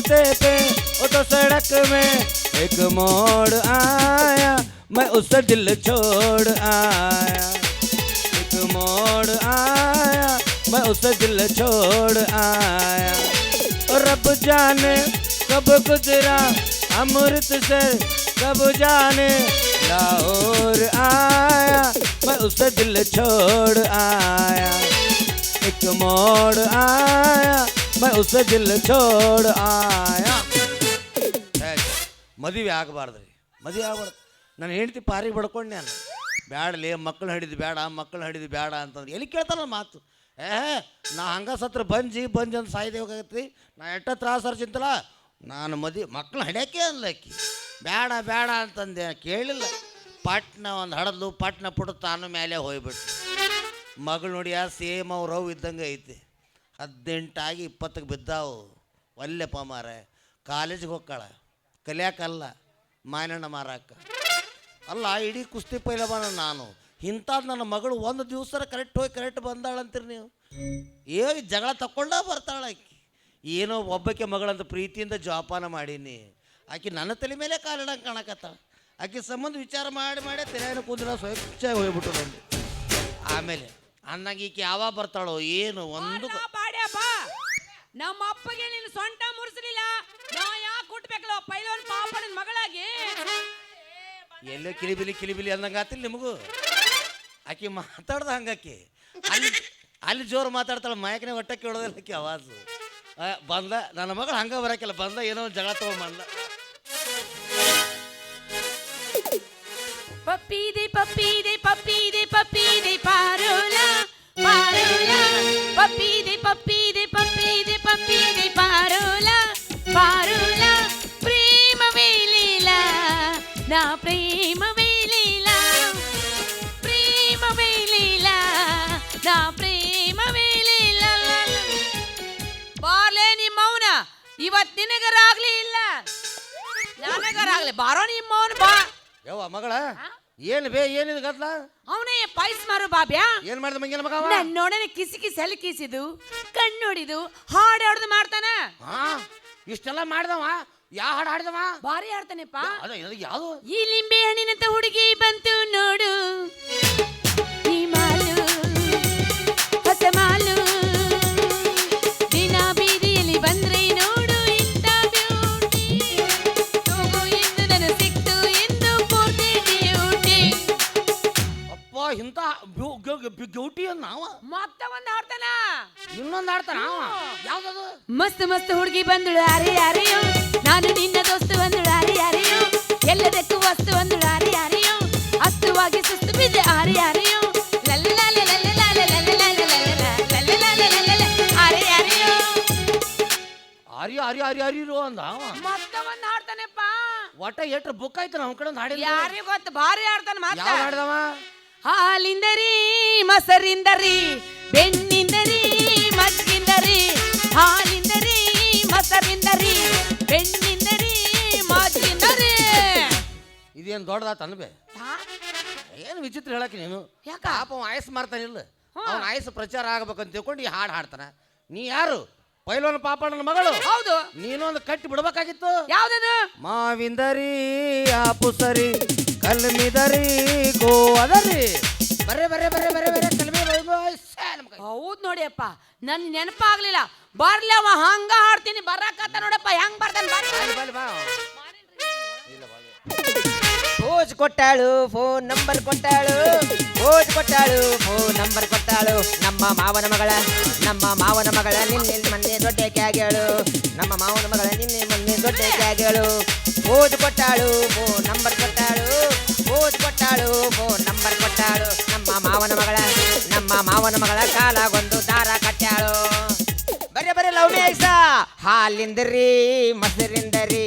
रास्ते पे वो तो सड़क में एक मोड़ आया, मैं उससे दिल छोड़ आया। एक मोड़ आया, मैं उससे दिल छोड़ आया। और रब जाने कब गुजरा अमृतसर, कब जाने लाहौर आया, मैं उससे दिल छोड़ आया। एक मोड़ आया, मैं उससे दिल छोड़ आया। ಮದುವೆ ಆಗಬಾರ್ದ್ರಿ, ಮದುವೆ ಆಗಬಾರ್ದು. ನಾನು ಹೆಂಡ್ತಿ ಪಾರಿಗೆ ಬಡ್ಕೊಂಡು ನಾನು ಬ್ಯಾಡಲಿ, ಮಕ್ಕಳು ಹಿಡಿದು ಬೇಡ, ಮಕ್ಕಳು ಹಿಡಿದು ಬೇಡ ಅಂತಂದ್ರೆ ಎಲ್ಲಿ ಕೇಳ್ತಾನ ಮಾತು. ನಾ ಹಂಗೆ ಸತ್ರ ಬಂಜಿ ಅಂತ ಸಾಯ್ದೆ ಹೋಗತ್ರಿ. ನಾ ಎಷ್ಟ ತ್ರಾಸರ ಚಿಂತಲ್ಲ, ನಾನು ಮಕ್ಕಳು ಹಿಡಿಯೋಕೆ ಅನ್ಲಕ್ಕಿ ಬೇಡ ಬೇಡ ಅಂತಂದೆ, ಕೇಳಿಲ್ಲ. ಪಟ್ನ ಒಂದು ಹಡದ್ಲು, ಪಟ್ನ ಪುಟ್ಟು ತಾನು ಮೇಲೆ ಹೋಗ್ಬಿಟ್ಟು. ಮಗಳು ನೋಡಿ ಸೇಮ್ ಅವ್ರು ಅವು ಇದ್ದಂಗೆ ಐತಿ. 18 ಆಗಿ 20ಕ್ಕೆ ಬಿದ್ದಾವು. ಒಲ್ಲೆಪ್ಪ ಮಾರ, ಕಾಲೇಜಿಗೆ ಹೋಗ್ಕಾಳ, ಕಲಿಯಾಕಲ್ಲ, ಮಾಯನಣ್ಣ ಮಾರಾಕ ಅಲ್ಲ. ಇಡೀ ಕುಸ್ತಿ ಪೈಲವಾನ ನಾನು. ಇಂಥದ್ದು ನನ್ನ ಮಗಳು ಒಂದು ದಿವಸ ಕರೆಕ್ಟ್ ಹೋಗಿ ಕರೆಕ್ಟ್ ಬಂದಾಳಂತೀರಿ ನೀವು. ಜಗಳ ತಕ್ಕೊಂಡ ಬರ್ತಾಳೆ ಆಕಿ. ಏನೋ ಒಬ್ಬಕ್ಕೆ ಮಗಳಂತ ಪ್ರೀತಿಯಿಂದ ಜೋಪಾನ ಮಾಡೀನಿ. ಆಕೆ ನನ್ನ ತಲೆ ಮೇಲೆ ಕಾಲಿಡಂಗೆ ಕಾಣಕತ್ತಾಳ. ಆಕೆ ಸಂಬಂಧ ವಿಚಾರ ಮಾಡಿ ತೆರೆಯನ್ನು ಕೂದಲ ಸ್ವಚ್ಛ ಹೋಗ್ಬಿಟ್ಟು ಬಂದು ಆಮೇಲೆ ಅಂದಾಗ ಈಕೆ ಯಾವಾಗ ಬರ್ತಾಳೋ ಏನು ಒಂದು. ನಮ್ಮ ಅಪ್ಪಗೆ ನೀನು ಸೊಂಟ ಮುರಿಸಲಿಲ್ಲ, ನಾ ಯಾಕೆ ಕೊಟ್ಬೇಕಲ್ಲ ಪೈಲೋನ್ ಪಾಪನ ಮಗಳಾಗಿ. ಎಲ್ಲೋ ಕಿಲಿಬಿಲಿ ಅಂದಂಗೆ ಆತಿಲ್ಲ ನಿಮಗೂ. ಆಕೆ ಮಾತಾಡ್ದ ಹಂಗಾಕಿ ಅಲ್ಲಿ ಜೋರು ಮಾತಾಡ್ತಾಳೆ, ಮಾಯಕನೇ ಹೊಟ್ಟೆ ಕೇಳೋದಿಲ್ಲ ಆಕೆ ಆವಾಜು. ಬಂದ ನನ್ನ ಮಗಳು ಹಂಗೆ ಬರೋಕ್ಕಿಲ್ಲ, ಬಂದ ಏನೋ ಒಂದು ಜಗಳ ತಗೊಂಬಂದ. ಪಪ್ಪೀದೆ ಪಪ್ಪೀದೆ ಪಪ್ಪೀದೆ ಪಪ್ಪೀದೆ ಪಾರೋಲ ಪಾರೋಲ, ಪಪ್ಪೀದೆ ಪಪ್ಪೀದೆ ಪಪ್ಪೀದೆ ಪಪ್ಪೀದೆ ಪಾರೋಲ ಪಾರೋಲ. ಪ್ರೇಮವೇ ಲೀಲಾ ನಾ ಪ್ರೇಮವೇ ಲೀಲಾ, ಪ್ರೇಮವೇ ಲೀಲಾ ನಾ ಪ್ರೇಮವೇ ಲೀಲಾ. ಬಾರ್ಲೆ ನಿಮ್ಮ ಮೌನ ಇವತ್ತು ನಿನಗರಾಗ್ಲಿ ಇಲ್ಲ ನನಗರಾಗ್ಲಿ. ಬಾರೋ ನಿಮ್ಮ ಮೌನ ಬಾ. ಯವ್ವ ಮಗಳ ಏನು ಏನಿದು ಗದ್ಲ? ಅವನೇ ಪಾಯ್ಸ್ ಮಾರು ಬಾಬ್ಯಾ. ಏನ್ ಮಾಡಿದ ಮಂಗಿನ ಮಗ? ನನ್ನೊಡನೆ ಕಿಸಿ ಹಲ್ಲಿ ಕೀಸಿದು, ಕಣ್ಣೊಡಿದು, ಹಾಡು ಹಾಡ್ದು ಮಾಡ್ತಾನ. ಇಷ್ಟೆಲ್ಲ ಮಾಡಿದವ? ಯಾವ ಹಾಡು ಹಾಡಿದವ? ಬಾರಿ ಹಾಡ್ತಾನೆಪ್ಪ. ಯಾವುದು? ಈ ಲಿಂಬೆ ಹಣ್ಣಿನಂತ ಹುಡುಗಿ ಬಂತು ನೋಡು, ಈ ಮಾಲು ಹೊಸ ಮಾಲು, ದಿನ ಬೀದಿಯಲ್ಲಿ ಬಂದ್ರೆ ನೋಡು ಇಂಥ ಬ್ಯೂಟಿ, ಹೋಗು ಎಂದು ನನ್ನ ಸಿಕ್ತು ಎಂದು ಪೂರ್ತಿ ಡ್ಯೂಟಿ. ಅಪ್ಪ ಇಂಥ ಬ್ಯೂಟಿ ಅನ್ನ ನಾವ ಮತ್ತೆ ಒಂದು ಹಾಡ್ತಾನ, ಇನ್ನೊಂದು ಹಾಡ್ತಾನ ಯಾವ್ದದು? ಮಸ್ತ್ ಮಸ್ತ್ ಹುಡುಗಿ ಬಂದಳು ಅರೆ ಅರೆಯೋ, ನಾನು ನಿನ್ನ ದೋಸ್ತು ಬಂದಳು ಅರೆ ಅರೆಯೋ, ಎಲ್ಲದಕ್ಕೂ ವಸ್ತು ಬಂದಳು ಅರೆ ಅರೆಯೋ, ಅಸ್ತುವಾಗಿ ಸುಸ್ತು ಬಿದ್ದೆ ಅರೆ ಅರೆಯೋ, ಅರೆ ಅರೆಯೋ. ಅರಿಯೋ ಅಂದ ಮತ್ತೆ ಒಂದು ಹಾಡ್ತಾನೆಪ್ಪ. ಒಟ್ಟ ಎಟ್ರ ಬುಕ್ ಆಯ್ತು ನಮ್ಮ ಕಡೆ ಹಾಡಿಲ್ಲ. ಯಾರಿಗೂ ಗೊತ್ತು, ಭಾರಿ ಹಾಡ್ತಾನ. ಯಾವ ಹಾಡ್ದವ? ಹಾಲಿಂದರಿ ಮೊಸರಿಂದರಿ ಬೆಣ್ಣಿಂದರಿ ಮಜ್ಜಿಂದರಿ, ಹಾಲಿಂದರಿ ಮೊಸರಿಂದರಿ ಬೆಣ್ಣಿಂದರಿ ಮಜ್ಜಿಂದರಿ. ಇದೇನು ದೊಡ್ಡದಾತ ಅನ್ಬೆ? ಏನು ವಿಚಿತ್ರ ಹೇಳಕ್ಕೆ ನೀನು. ಯಾಕ? ಪಾಪ ಆಯಸ್ ಮಾರ್ತಾನಿಲ್ಲ, ಅವನ ಆಯಸ್ ಪ್ರಚಾರ ಆಗ್ಬೇಕಂತ ತಿಳ್ಕೊಂಡು ಈ ಹಾಡು ಹಾಡ್ತಾನ. ನೀ ಯಾರು? ಪೈಲೋನ ಪಾಪಣ್ಣನ ಮಗಳು. ಹೌದು. ನೀನೊಂದು ಕಟ್ಟಿ ಬಿಡ್ಬೇಕಾಗಿತ್ತು. ಯಾವ್ದದು? ಮಾವಿಂದರಿ ಆಪುಸರಿ ಕಲ್ಮಿದರಿ ಗೋವದರಿ ಬರೇ ಬರೇ ಬರೇ ಬರೇ ಬರೇ ಕಲ್ಮಿ. ಹೌದು ನೋಡಿಯಪ್ಪ, ನನ್ ನೆನಪಾಗ್ಲಿಲ್ಲ. ಬರ್ಲಿ ಅವ ಹಂಗ ಹಾಡ್ತೀನಿ ಬರಾಕತ್ತ ನೋಡಪ್ಪ ಹೆಂಗ್ ಬರ್ತಾನೆ. ಪೋಜ್ ಕೊಟ್ಟಾಳು, ಫೋನ್ ನಂಬರ್ ಕೊಟ್ಟಾಳು, ಪೋಜ್ ಕೊಟ್ಟಾಳು, ಫೋನ್ ನಂಬರ್ ಕೊಟ್ಟಾಳು. ನಮ್ಮ ಮಾವನ ಮಗಳ ನಿನ್ನೆ ಮೊನ್ನೆ ದೊಡ್ಡ ಕ್ಯಾಗಳು, ನಮ್ಮ ಮಾವನ ಮಗಳ ನಿನ್ನೆ ಮೊನ್ನೆ ದೊಡ್ಡ ಕ್ಯಾಗಳು. ಪೋಜ್ ಕೊಟ್ಟಾಳು, ಫೋನ್ ನಂಬರ್ ಕೊಟ್ಟಾಳು, ಪೋಜ್ ಕೊಟ್ಟಾಳು, ಫೋನ್ ನಂಬರ್ ಕೊಟ್ಟಾಳು. ನಮ್ಮ ಮಾವನ ಮಗಳ ಕಾಲಾಗೊಂದು ದಾರ ಕಟ್ಟಾಳು. ಬರೇ ಬರೇ ಲವ್ ಮೇಸ, ಹಾಲಿಂದರಿ ಮೊಸರಿಂದರಿ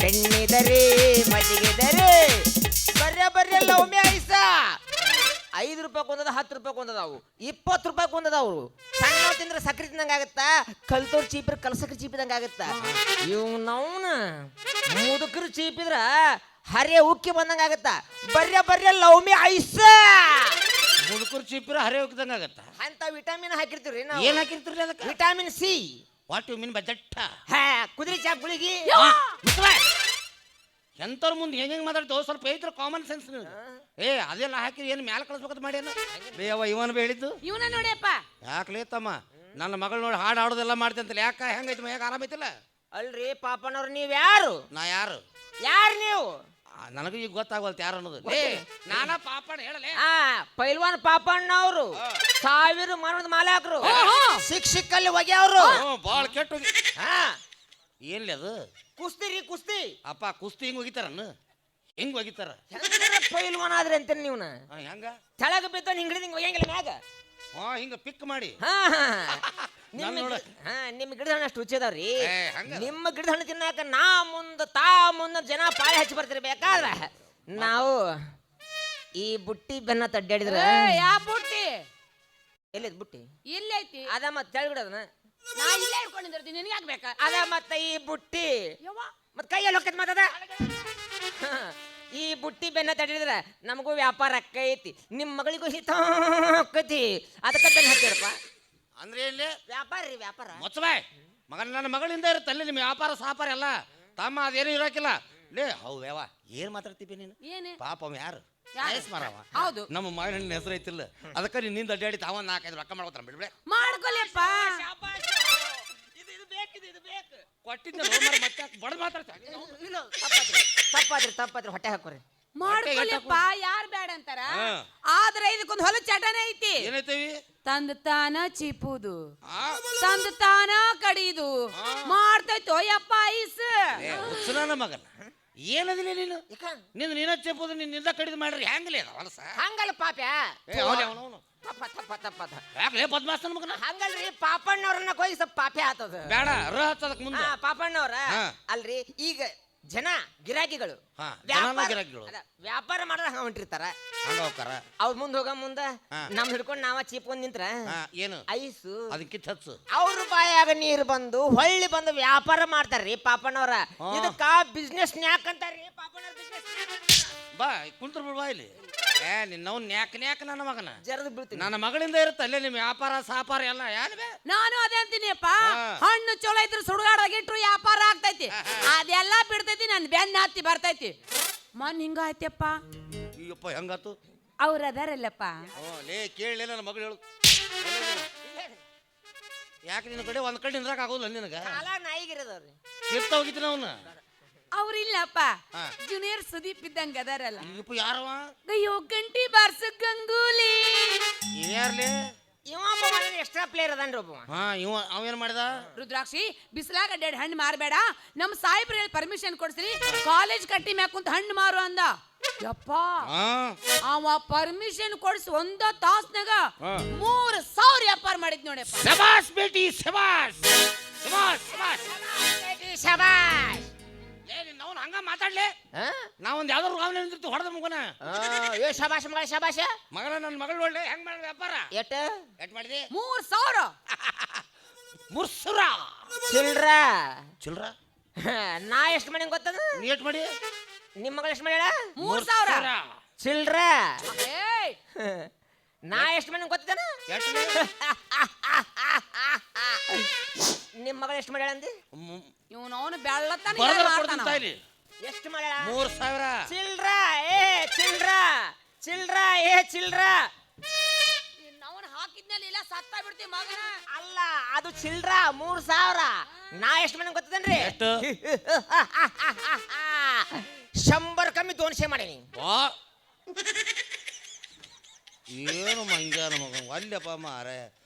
ಬೆಣ್ಣಿದರಿ ಮಜ್ಜಿಗೆದರಿ, ಬರ್ರೆ ಬರ್ರೆ ಲವ್ ಮೇಸ. 5 ರೂಪಾಯಿ ಕೊಂದದ, 10 ರೂಪಾಯಿ ಕೊಂದದಾವು, 20 ರೂಪಾಯಿ ಕೊಂದದವ್ರು. ಸಣ್ಣ ತಿಂದ್ರೆ ಸಕ್ರೆ ತಿಂದಂಗೆ ಆಗುತ್ತಾ, ಕಲ್ತೋರು ಚೀಪಿದ್ರೆ ಕಲ್ಸಕ್ರೆ ಚೀಪಿದಂಗೆ ಆಗುತ್ತಾ. ಇವ್ ನವ್ನ ಮುದುಕರು ಚೀಪಿದ್ರ ಹರೇ ಉಕ್ಕಿ ಬಂದಂಗೆ ಆಗುತ್ತಾ. ಬರ್ರೆ ಬರ್ರೆ ಲವ್ ಮೇ ಐಸ. ಮುದುಕರು ಚೀಪಿರ ಹರೇ ಉಕ್ಕಿದಂಗೆ ಆಗತ್ತ. ಅಂತ ವಿಟಮಿನ್ ಹಾಕಿರ್ತೀವ್ರಿ ನಾವು. ಏನ್ ಹಾಕಿರ್ತೀರಿ ಅದಕ್ಕೆ? Vitamin C. What you mean by ಜಟ್ಟ? ಹಾ ಕುದುರೆ ಚಾಪ್ ಗುಳಿಗಿ. ಎಂತವ್ರ ಮುಂದೆ ಹೆಂಗೆ ಮಾತಾಡ್ತೇವೆ ಸ್ವಲ್ಪ ಐತ್ರ ಕಾಮನ್ ಸೆನ್ಸ್. ಏ ಅದೆಲ್ಲ ಹಾಕಿ ಏನು ಮ್ಯಾಲ ಕಳಿಸ್ಬೇಕಂತ ಮಾಡ್ಯಾನ ಬೇವ ಇವನು ಹೇಳಿದ್ದು ಇವನ ನೋಡಿಯಪ್ಪ. ಯಾಕಲೇ ತಮ್ಮ ನನ್ನ ಮಗಳು ನೋಡಿ ಹಾಡು ಆಡೋದೆಲ್ಲ ಮಾಡ್ತಂತಲ್ಲ ಯಾಕ ಹೆಂಗೈತಿ ಮೈಯಾಗ ಆರಾಮೈತಿಲ್ಲ? ಅಲ್ರಿ ಪಾಪಣ್ಣವ್ರು ನೀವ್ ಯಾರು? ನಾ ಯಾರು ನೀವು? ನನಗೂ ಈಗ ಗೊತ್ತಾಗವಲ್ತು ಯಾರು ಅನ್ನೋದು. ಏ ನಾನ ಪಾಪಣ್ಣ ಹೇಳಲೇ. ಪೈಲ್ವಾನ್ ಪಾಪಣ್ಣವ್ರು 1000 ಮರಣದ ಮಾಲಾಕರು ಶಿಕ್ಷಕಲ್ಲಿ ಒಗ್ಯವ್ರು. ಬಾಳ ಕೆಟ್ಟ ಹೋಗಿ. ಹಾ ಏನ್ಲಿ ಅದು? ಕುಸ್ತಿ ಅಪ್ಪ ಕುಸ್ತಿ ಹಿಂಗ್ ಒಗಿತಾರನ್ನ? ಹಿಂಗ್ ಒಗಿತಾರ? ಪೈಲ್ವಾನ್ ಆದ್ರೆ ಅಂತೀರಿ ನೀವು. ಹೆಂಗ ತೆಳಗ ಬಿದ್ದ ಹಿಂಗ್ ಹಿಂಗ್ ಒಯ್ಯಂಗಿಲ್ಲ ಮ್ಯಾಗ. ಹಿಂಗ ಪಿಕ್ ಮಾಡಿ. ನಿಮ್ಮ ಗಿಡದ ಹಣ್ಣು ಅಷ್ಟು ರುಚಿದವ್ರಿ. ಹಂಗ ನಿಮ್ಮ ಗಿಡದ ಹಣ್ಣು ತಿನ್ನಾಕ ನಾ ಮುಂದ ಜನ ಪಾಳೆ ಹಚ್ಚಿ ಬರ್ತಿರ್ಬೇಕಾದ್ರ ನಾವು ಈ ಬುಟ್ಟಿ ಬೆನ್ನ ತಡ್ಡಾಡಿದ್ರ. ಯಾ ಬುಟ್ಟಿ? ಎಲ್ಲಿದ್ ಬುಟ್ಟಿ? ಇಲ್ಲೈತಿ. ಅದ ಮತ್ ತೆಳಗಿಡದನ ನಾ ಇಲ್ಲೇ ಹಿಡ್ಕೊಂಡಿರ್ತೀನಿ, ನಿನಗೆ ಆಗ್ಬೇಕಾ? ಅದ ಮತ್ತ ಈ ಬುಟ್ಟಿ ಯವ್ವ ಮತ್ ಕೈಯಲ್ಲಿ ಹೊಕ್ಕತ್ ಮಾತದ. ಈ ಬುಟ್ಟಿ ಬೆನ್ನ ತಡಿದ್ರ ನಮಗೂ ವ್ಯಾಪಾರ ಅಕ್ಕೈತಿ, ನಿಮ್ಮ ಮಗಳಿಗೂ ಹಿತಕ್ಕತಿ. ಅದಕ್ಕೆ ಬೆನ್ನ ಹತ್ತಿರಪ್ಪ ಅಂದ್ರೆ ಇಲ್ಲಿ ವ್ಯಾಪಾರ ರೀ ವ್ಯಾಪಾರ. ಮೊಚ್ಚಬಾಯ್ ಮಗನ ನನ್ನ ಮಗಳಿಂದ ಇರುತ್ತೆ ಅಲ್ಲಿ ನಿಮ್ಮ ವ್ಯಾಪಾರ ಸಾಪಾರ ಎಲ್ಲ ತಮ್ಮ ಅದೇನು ಇರೋಕಿಲ್ಲ. ಲೇ ಹೌ ವ್ಯಾವ ಏನ್ ಮಾತಾಡ್ತೀವಿ ನೀನು? ಏನೇ ಪಾಪ ಅವ ಯಾರು ಮಾರವ? ಹೌದು ನಮ್ಮ ಮಗನ ಹೆಸರು ಐತಿಲ್ಲ ಅದಕ್ಕೆ ನಿನ್ನಿಂದ ಅಡ್ಡಾಡಿ ತಾವ 4-5 ರೊಕ್ಕ ಮಾಡ್ಕೊತಾರ ಬಿಡ್ಬೇಡ. ಮಾಡ್ಕೊಲಿಯಪ್ಪ. ಕೊಟ್ಟಿದ್ದ ಮತ್ತೆ ಬಡ ಮಾತಾಡ್ತಾರೆ. ತಪ್ಪಾದ್ರಿ ಹೊಟ್ಟೆ ಹಾಕೋರಿ. ಮಾಡ್ಕೊಲಿಯಪ್ಪ, ಯಾರು ಬೇಡ ಅಂತಾರ? ಆದ್ರೆ ಇದಕ್ಕೊಂದು ಹೊಲ ಚಟನೆ ಐತಿ. ಏನೈತೇವಿ? ತಂದ ತಾನ ಚಿಪ್ಪುದು, ತಂದ ತಾನ ಕಡಿದು ಮಾಡ್ತೈತೋ ಯಪ್ಪ ಐಸ್. ನನ್ನ ಮಗನ ಏನದಿಲ್ಲ ನೀನು ನೀನ ಚೆಪ್ಪುದು ನಿನ್ನಿಂದ ಕಡಿದು ಮಾಡ್ರಿ ಹೆಂಗಲೇ ಹೊಲಸ? ಹಂಗಲ್ಲ ಪಾಪ್ಯಾ. ಯಾಕಲೇ ಬದ್ಮಾಸ್ತನ ಮಗನ? ಹಂಗಲ್ರಿ ಪಾಪಣ್ಣವ್ರನ್ನ ಹೋಗಿ ಸ್ವಲ್ಪ ಪಾಪೆ ಆತದ. ಬೇಡ ರ ಹಚ್ಚದಕ್ ಮುಂದೆ ಪಾಪಣ್ಣವ್ರ ಅಲ್ರಿ. ಈಗ ಜನ ಗಿರಾಕಿಗಳು ವ್ಯಾಪಾರ ಮಾಡ್ರ ಹಂಗ ಹೊಂಟಿರ್ತಾರ, ಹಂಗ ಹೋಗ್ತಾರ. ಅವ್ರ ಮುಂದ್ ಹೋಗ ಮುಂದ ನಮ್ ಹಿಡ್ಕೊಂಡ್ ನಾವ ಚೀಪ್ಕೊಂಡ್ ನಿಂತ್ರ ಏನು ಐಸು ಅದಕ್ಕಿಂತ ಹಚ್ಚು. ಅವ್ರ ಬಾಯಾಗ ನೀರು ಬಂದು ಹೊಳ್ಳಿ ಬಂದು ವ್ಯಾಪಾರ ಮಾಡ್ತಾರ್ರಿ ಪಾಪಣ್ಣವ್ರ. ಇದಕ್ಕ ಬಿಸ್ನೆಸ್ ನ್ಯಾಕ್ ಅಂತಾರ್ರಿ ಪಾಪಣ್ಣವ್ರ. ಬಿಸ್ನೆಸ್ ಬಾ ಕುಂತ್ರ ಬಿಡ್ಬಾ ಇಲ್ಲಿ. ನಿನ್ನವ್ ನ್ಯಾಕ್ ನನ್ನ ಮಗನ ಜರದ್ ಬೀಳ್ತೀನಿ. ನನ್ನ ಮಗಳಿಂದ ಇರುತ್ತೆ ಅಲ್ಲೇ ನಿಮ್ ವ್ಯಾಪಾರ ಸಾಪಾರ ಎಲ್ಲ ಯಾರು ಬೇ? ನಾನು ಅದೇ ಅಂತೀನಿಯಪ್ಪ. ಹಣ್ಣು ಚಲೋ ಇದ್ರು ಸುಡುಗಾಡಾಗಿಟ್ರು ವ್ಯಾಪಾರ ಆಗ್ತೈತಿ, ಅದೆಲ್ಲ ಬಿಡ್ತೈತಿ. ನನ್ ಬೆನ್ನ ಹತ್ತಿ ಬರ್ತೈತಿ. ಮನ್ ಹಿಂಗ ಆಯ್ತಪ್ಪ. ಅಯ್ಯಪ್ಪ ಹೆಂಗಾತು? ಅವ್ರ ಅದಾರಲ್ಲಪ್ಪ. ಲೇ ಕೇಳಲೇ ನನ್ನ ಮಗಳು ಹೇಳು. ಯಾಕೆ ನಿನ್ನ ಕಡೆ ಒಂದ್ ಕಡೆ ನಿಂದ್ರಾಕ ಆಗೋಲ್ಲ ನಿನಗ? ನಾಯಿಗಿರದವ್ರಿ ಕಿತ್ತ ಹೋಗಿದ್ದೀನಿ ಅವನ್ನ. ಅವ್ರಿಲ್ಲಪ್ಪ, ಜೂನಿಯರ್ ಸುದೀಪ್ ಇದ್ದಂಗ ಅದಾರಲ್ಲ. ಯಾರವ? ಅಯ್ಯೋ ಗಂಟಿ ಬಾರ್ಸ ಗಂಗೂಲಿ. ಯಾರ್ಲಿ? ಇವ ಎಕ್ಸ್ಟ್ರಾ ಪ್ಲೇಯರ್ ಅದನ್ರಿ ಒಬ್ಬ. ಅವೇನ್ ಮಾಡಿದ? ರುದ್ರಾಕ್ಷಿ ಬಿಸಿಲಾಗ ಅಡ್ಡಾಡಿ ಹಣ್ಣು ಮಾರಬೇಡ, ನಮ್ಮ ಸಾಹೇಬ್ರ ಹೇಳಿ ಪರ್ಮಿಷನ್ ಕೊಡ್ಸ್ರಿ, ಕಾಲೇಜ್ ಕಟ್ಟಿ ಮ್ಯಾಗ ಕುಂತ ಹಣ್ಣು ಮಾರು ಅಂದ. ಯಪ್ಪ ಅವ ಪರ್ಮಿಷನ್ ಕೊಡ್ಸಿ 1 ತಾಸ್ನಾಗ 3000 ವ್ಯಾಪಾರ ಮಾಡಿದ್ ನೋಡಪ್ಪ. ಶಬಾಷ್ ಬೇಟಿ ಶಬಾಷ್ ಶಬಾಷ್ ಶಬಾಷ್ ಶಬಾಷ್. ನಾವು ಹಂಗ ಮಾತಾಡ್ಲಿ. ನಾವೊಂದ್ ಯಾವ್ದಾರು ಗಾವನ ನಿಂತಿರ್ತೀವಿ ಹೊಡೆದ ಮಗನ. ಏ ಶಬಾಷ್ ಮಗಳ ಶಬಾಷ್. ಮಗಳ ನನ್ನ ಮಗಳು ಒಳ್ಳೆ ಹೆಂಗ್ ಮಾಡಿದ ವ್ಯಾಪಾರ? ಎಟ್ ಮಾಡಿದೆ? 3000. 3000 ಚಿಲ್ರ ಚಿಲ್ರ. ನಾ ಎಷ್ಟು ಮನೆ ಗೊತ್ತದ? ನೀ ಎಟ್ ಮಾಡಿ? ನಿಮ್ಮ ಮಗಳು ಎಷ್ಟು ಮಾಡ್ಯಾಳ? 3000 ಚಿಲ್ರ. ನಾ ಎಷ್ಟು ಮನೆ ಗೊತ್ತದ? ನಿಮ್ಮ ಮಗಳು ಎಷ್ಟು ಮಾಡ್ಯಾಳ ಅಂದಿ? ಇವನವನು ಬೆಳ್ಳತ್ತಾನೆ ಎಷ್ಟು ಮಾಡ್ಯಾಳ? 3000 ಚಿಲ್ರ. ಏ ಚಿಲ್ರ ಚಿಲ್ರ. ಏ ಚಿಲ್ರ ಅವನು ಹಾಕಿದ್ನಲ್ಲಿ ಇಲ್ಲ ಸತ್ತ ಬಿಡ್ತೀವಿ ಮಗನ. ಅಲ್ಲ ಅದು ಚಿಲ್ರ 3000. ನಾ ಎಷ್ಟು ಮನೆ ಗೊತ್ತದೇನ್ರಿ? 100 ಕಮ್ಮಿ 200 ಮಾಡೀನಿ. ಏನು ಮಂಗ್ಯಾನ ಮಗ ಅಲ್ಲಪ್ಪ ಮಾರೆ.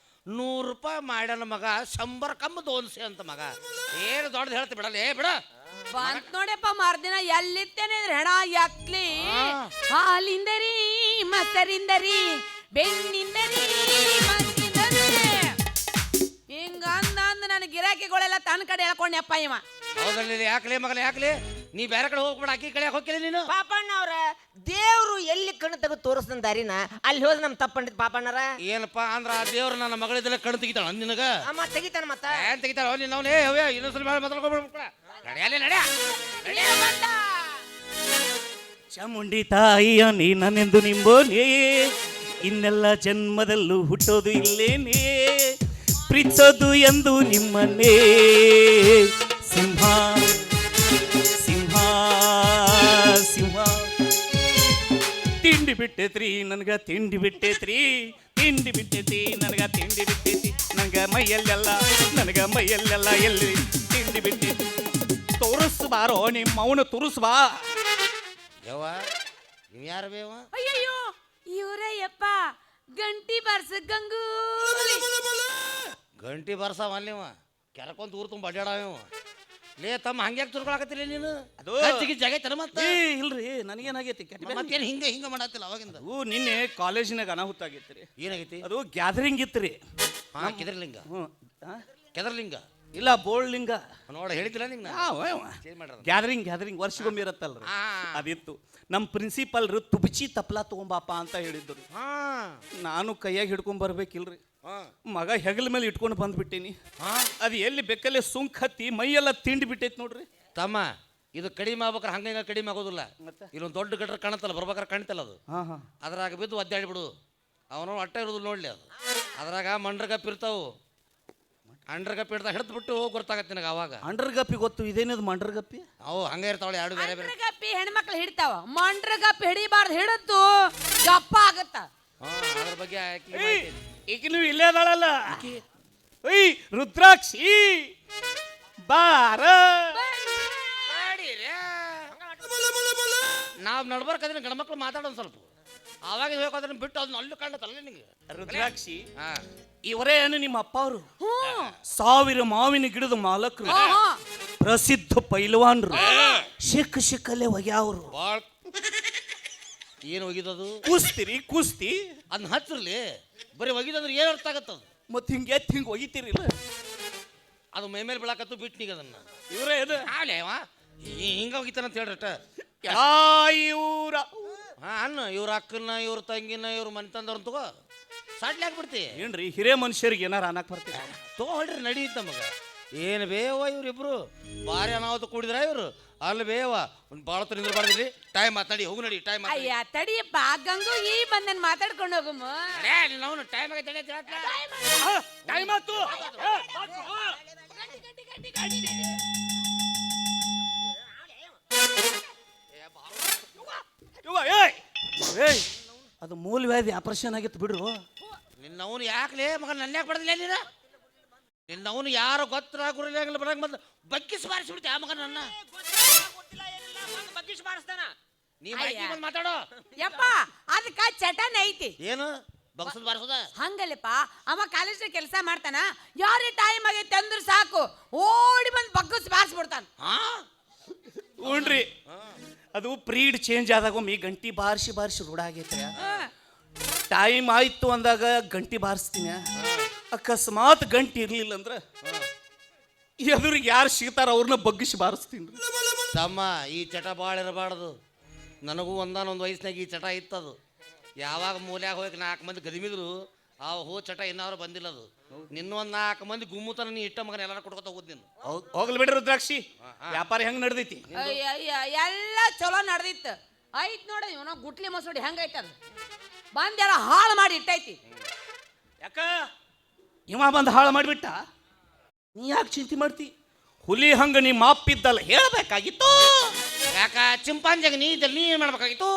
100 ರೂಪಾಯಿ ಮಾಡ್ಯಾನ ಮಗ, 100 ಕಮ್ಮಿ 200 ಅಂತ ಮಗ. ಏನು ದೊಡ್ಡದು ಹೇಳ್ತಿ ಬಿಡಲ್ಲ. ಬಿಡ ಬಂತ್ ನೋಡಪ್ಪ ಮಾರ್ದಿನ ಎಲ್ಲಿತ್ತೇನೆ ಹೆಣ ಎತ್ಲಿ. ಹಾಲಿಂದರಿ ಮೊಸರಿಂದರಿ ಬೆಣ್ಣಿಂದರಿ ಮತ್ತಿಂದರಿ ಹಿಂಗ ಅಂದ ನನ್ನ ಗಿರಾಕಿಗಳೆಲ್ಲ ತನ್ನ ಕಡೆ ಹೇಳ್ಕೊಂಡಪ್ಪ ಇವ. ಹೌದಲ್ಲಿ ಯಾಕಲೇ ಮಗನ ಯಾಕಲೇ? ನೀ ಬೇರೆ ಕಡೆ ಹೋಗ್ಬಿಡ, ಅಕ್ಕಿ ಕಡೆ ಹೋಗಿಲ್ಲ ನೀನು. ಪಾಪಣ್ಣವ್ರ ದೇವ್ರು ಎಲ್ಲಿ ಕಣ್ಣು ತೆಗೆದು ತೋರಿಸ್ತಾನ ದಾರಿನ ಅಲ್ಲಿ ಹೋದ್ ನಮ್ ತಪ್ಪಂಡಿದ್ ಪಾಪಣ್ಣರ. ಏನಪ್ಪಾ ಅಂದ್ರ ಆ ದೇವ್ರು ನನ್ನ ಮಗಳಿದ್ದೆಲ್ಲ ಕಣ್ಣು ತೆಗಿತಾಳ ನಿನಗ? ಅಮ್ಮ ತೆಗಿತಾನ. ಮತ್ತ ಏನ್ ತೆಗಿತಾಳ ನೀನ್? ಅವನೇ ಅವೇ ಇನ್ನೊಂದ್ಸಲ ಮಾತಾಡ್ಕೊಬಿಡ. ಚಾಮುಂಡಿ ತಾಯಿಯ ನೀನೆಂದು ನಿಂಬೋನೇ, ಇನ್ನೆಲ್ಲ ಜನ್ಮದಲ್ಲೂ ಹುಟ್ಟೋದು ಇಲ್ಲೇನೇ. ಪ್ರೀತಿಸೋದು ಎಂದು ನಿಮ್ಮನ್ನೇ ಸಿಂಹ ಸಿಂಹ ಸಿಂಹ ತಿಂಡಿ ಬಿಟ್ಟೈತ್ರಿ ನನಗ ತಿಂಡಿ ಬಿಟ್ಟೈತ್ರಿ ತಿಂಡಿ ಬಿಟ್ಟೈತಿ ನನಗ ತಿಂಡಿ ಬಿಟ್ಟೈತಿ ನನಗ ಮೈಯಲ್ಲೆಲ್ಲ ಎಲ್ಲಿ ತಿಂಡಿ ಬಿಟ್ಟೈತಿ ತೋರಿಸ್ಬಾರೋ ನಿಮ್ಮ ಅವನು ತೋರಿಸ್ಬಾ ಯವ್ವ ನೀವು ಯಾರು ಬೇವ ಅಯ್ಯಯ್ಯೋ ಇವರೇ ಯಪ್ಪ ಗಂಟಿ ಬಾರ್ಸ ಗಂಗೂಲಿ. ಗಂಟಿ ಬರ್ಸವ ಅಲ್ಲಿವ ಕೆರಕೊಂತ ಊರು ತುಂಬ ಅಡ್ಡಾಡವ ಲೇ ತಮ್ಮ ಹಂಗ್ಯಾಕೆ ತುರ್ಕೊಳಕತ್ತಿಲ್ಲ ನೀನು ಅದು ಜಾಗೈತನ ಮತ್ತೆ ಇಲ್ರಿ ನನಗೇನಾಗೈತಿ ಮತ್ತೇನು ಹಿಂಗೆ ಮಾಡತ್ತಿಲ್ಲ ಅವಾಗಿಂದ ನಿನ್ನೆ ಕಾಲೇಜಿನಾಗ ಅನಾಹುತ ಆಗೈತ್ರಿ ಏನಾಗೈತಿ ಅದು ಗ್ಯಾದರಿಂಗ್ ಇತ್ರಿ ಹಾಂ ಕೆದರ್ಲಿಂಗ ಕೆದರ್ಲಿಂಗ ಇಲ್ಲ ಬೋಲ್ಡ್ ಲಿಂಗ ನೋಡ ಹೇಳಿದ್ದಿಲ್ಲ ನಿಂಗೆ ಗ್ಯಾದರಿಂಗ್ ವರ್ಷಗೊಮ್ಮೆ ಇರತ್ತಲ್ರಿ ಅದಿತ್ತು ನಮ್ಮ ಪ್ರಿನ್ಸಿಪಲ್ರು ತುಬಚಿ ತಪ್ಲಾ ತಗೊಂಬಾಪ ಅಂತ ಹೇಳಿದ್ರು ನಾನು ಕೈಯಾಗ ಹಿಡ್ಕೊಂಡ್ ಬರ್ಬೇಕಿಲ್ರಿ ಮಗ ಹೆಗಲ ಮೇಲೆ ಇಟ್ಕೊಂಡು ಬಂದ್ಬಿಟ್ಟೀನಿ ಅದು ಎಲ್ಲಿ ಬೆಕ್ಕಲ್ಲೇ ಸುಂಕ್ ಹತ್ತಿ ಮೈಯೆಲ್ಲ ತಿಂಡಿ ಬಿಟ್ಟೈತಿ ನೋಡ್ರಿ ತಮ್ಮ ಇದು ಕಡಿಮೆ ಆಗ್ಬೇಕಾರೆ ಹಂಗ ಕಡಿಮೆ ಆಗೋದಿಲ್ಲ ಇಲ್ಲೊಂದು ದೊಡ್ಡ ಗಟ್ರ ಕಾಣತ್ತಲ್ಲ ಬರ್ಬೇಕಾರೆ ಕಾಣ್ತಲ್ಲ ಅದು ಅದ್ರಾಗ ಬಿದ್ದು ಒದ್ದಾಡಿಬಿಡು ಅವನು ಅಟ್ಟ ಇರೋದು ನೋಡ್ಲಿ ಅದು ಅದ್ರಾಗ ಮಂಡ್ರಗಪ್ಪ ಇರ್ತಾವು ಅಂಡ್ರಗಪ್ಪಿ ಹಿಡ್ದ ಹಿಡಿದ್ಬಿಟ್ಟು ಗೊತ್ತಾಗತ್ತೆ ನನಗೆ ಅವಾಗ ಅಂಡ್ರಗಪ್ಪಿ ಗೊತ್ತು ಇದೇನದು ಮಂಡ್ರಗಪ್ಪಿ ಅವು ಹಂಗೆ ಇರ್ತಾವಳೆ ಎರಡು ಬೇರೆ ಬೇರೆ ಗಪ್ಪಿ ಹೆಣ್ಮಕ್ಳು ಹಿಡಿತಾವ ಮಂಡ್ರಗಪ್ಪಿ ಹಿಡಿಬಾರ್ದು ಹಿಡಿದು ಗಪ್ಪ ಆಗತ್ತ. ಅದ್ರ ಬಗ್ಗೆ ಈಗ ನೀವು ಇಲ್ಲೇ ಅದಾಳಲ್ಲ ಒಯ್ ರುದ್ರಾಕ್ಷಿ ಬಾರ ನಾವು ನಡ್ಬರ್ಕಂದ್ರೆ ಗಂಡ್ಮಕ್ಳು ಮಾತಾಡೋದು ಸ್ವಲ್ಪ ಆವಾಗ ಬೇಕಾದ್ರೆ ಬಿಟ್ಟು ಅದನ್ನ ಅಲ್ಲೂ ಕಾಣತ್ತಲ್ಲ ನಿನಗೆ ರುದ್ರಾಕ್ಷಿ ಇವರೇ ಏನು ನಿಮ್ಮ ಅಪ್ಪ ಅವರು 1000 ಮಾವಿನ ಗಿಡದ ಮಾಲಕರು ಪ್ರಸಿದ್ಧ ಪೈಲ್ವಾನ್ರು ಶಿಕ್ಕಲ್ಲೇ ಒಗ್ಯಾವ್ರು ಏನು ಒಗಿದದು ಕುಸ್ತಿ ಅದನ್ನ ಹಚ್ಚಿರ್ಲಿ ಬರೀ ಒಗಿದಂದ್ರೆ ಏನು ಅರ್ಥ ಆಗತ್ತದು ಮತ್ತೆ ಹಿಂಗೆ ಒಗಿತೀರಿಲ್ಲ ಅದು ಮೈ ಮೇಲೆ ಬೀಳಾಕತ್ತು ಬಿಟ್ನಿಗೆ ಅದನ್ನ ಇವರೇ ಇದು ಹಾಲೇವಾ ಹಿಂಗ ಒಗಿತಾನಂತ ಹೇಳ್ರಟ ಇವ್ರ ಅನ್ನ ಇವ್ರ ಅಕ್ಕನ ಇವ್ರ ತಂಗಿನ ಇವ್ರ ಮನೆ ತಂದವ್ರನ್ನ ತಗೋ ಸಾಟ್ಲಿ ಹಾಕ್ಬಿಡ್ತಿ ಏನ್ರಿ ಹಿರೇ ಮನುಷ್ಯರಿಗೆ ಏನಾರ ಅನ್ನಕ್ ಬರ್ತೀವಿ ತಗೊಳ್ರಿ ನಡೀತ ನಮಗ ಏನು ಬೇವ ಇವ್ರಿಬ್ರು ಭಾರಿ ಅನಾಹುತ ಕೂಡಿದ್ರ ಇವ್ರು ಅಲ್ಲಿ ಬೇವ ಒಂದು ಭಾಳ ಹೊತ್ತು ನಿಂದ್ರಬಾರ್ದ್ರಿ ಟೈಮ್ ಮಾತಾಡಿ ಹೋಗು ನಡಿ ಟೈಮ್ ಅಯ್ಯ ತಡಿಯಪ್ಪ ಗಂಗು ಈ ಬಂದನ್ ಮಾತಾಡ್ಕೊಂಡು ಹೋಗಮ್ಮ ನಾವು ಟೈಮ್ ಆಗೈತೆ ಟೈಮ್ ಆಯ್ತು ಅದು ಮೂಲವ್ಯಾಧಿ ಆಪರೇಷನ್ ಆಗಿತ್ತು ಬಿಡ್ರು ನಿನ್ನವನು ಯಾಕಲೇ ಮಗ ನನ್ನ ಯಾಕೆ ಬಡದಿಲ್ಲ ನೀನ ನಿನ್ನವನು ಯಾರು ಗೊತ್ತಾಗುರಿಲ್ಲ ಬರಂಗ ಬಂದು ಬಗ್ಗಿಸಿ ಬಾರಿಸ್ಬಿಡ್ತಿ ಆ ಮಗ ನನ್ನ ಬಗ್ಗಿಸಿ ಬಾರಿಸ್ತಾನ ನೀ ಬಂದು ಮಾತಾಡೋ ಯಪ್ಪ ಅದಕ್ಕ ಚಟನ್ ಐತಿ ಏನು ಬಗ್ಸದ್ ಬಾರಿಸೋದ ಹಂಗಲ್ಲಪ್ಪ ಅವ ಕಾಲೇಜ್ ಕೆಲಸ ಮಾಡ್ತಾನ ಯಾರೇ ಟೈಮ್ ಆಗೈತೆ ಅಂದ್ರೆ ಸಾಕು ಓಡಿ ಬಂದು ಬಗ್ಗಿಸಿ ಬಾರಿಸ್ಬಿಡ್ತಾನ ಹ್ಞೂನ್ರಿ ಅದು ಪ್ರೀಡ್ ಚೇಂಜ್ ಆದಾಗ ಒಮ್ಮೆ ಗಂಟಿ ಬಾರಿಸಿ ರೂಢ ಆಗೈತೆ ಟೈಮ್ ಆಯ್ತು ಅಂದಾಗ ಗಂಟಿ ಬಾರಿಸ್ತೀನಿ ಅಕಸ್ಮಾತ್ ಗಂಟಿ ಇರ್ಲಿಲ್ಲ ಅಂದ್ರೆ ಎದುರಿಗೆ ಯಾರು ಸಿಗ್ತಾರ ಅವ್ರನ್ನ ಬಗ್ಗಿಸಿ ಬಾರಿಸ್ತೀನಿ ತಮ್ಮ ಈ ಚಟ ಭಾಳ ಇರಬಾರ್ದು ನನಗೂ ಒಂದಾನೊಂದು ವಯಸ್ಸಿನಾಗ ಈ ಚಟ ಇತ್ತದು ಯಾವಾಗ ಮೂಲ್ಯಾಗ ಹೋಗಿ 4 ಮಂದಿ ಗದಿಮಿದ್ರು ಆ ಚಟ ಇನ್ನಾರು ಬಂದಿಲ್ಲ ಅದು ನಿನ್ನೊಂದು 4 ಮಂದಿ ಗುಮ್ಮುತನ ನೀ ಇಟ್ಟ ಮಗನ ಎಲ್ಲಾರು ಕೊಡ್ಕೊತ ಹೋದ್ ನೀನು ಹೋಗ್ಲಿ ಬಿಡ್ರಿ ರುದ್ರಾಕ್ಷಿ ವ್ಯಾಪಾರ ಹೆಂಗ್ ನಡೆದೈತಿ ಎಲ್ಲ ಚಲೋ ನಡೆದಿತ್ತು ಐತ್ ನೋಡ ಇವನ ಗುಟ್ಲಿ ಮಸೂಡಿ ಹೆಂಗೈತ ಅದು ಬಂದೆಲ್ಲ ಹಾಳು ಮಾಡಿ ಇಟ್ಟೈತಿ ಯಾಕ ಇವ ಬಂದು ಹಾಳು ಮಾಡಿಬಿಟ್ಟ ನೀ ಯಾಕೆ ಚಿಂತೆ ಮಾಡ್ತಿ ಹುಲಿ ಹಂಗ ನೀ ಮಾಪಿದ್ದಲ್ಲ ಹೇಳ್ಬೇಕಾಗಿತ್ತು ಯಾಕ ಚಿಂಪಾಂಜಿಯಾಗ ನೀ ಇದ್ದಲ್ಲಿ ನೀ ಏನು ಮಾಡ್ಬೇಕಾಗಿತ್ತು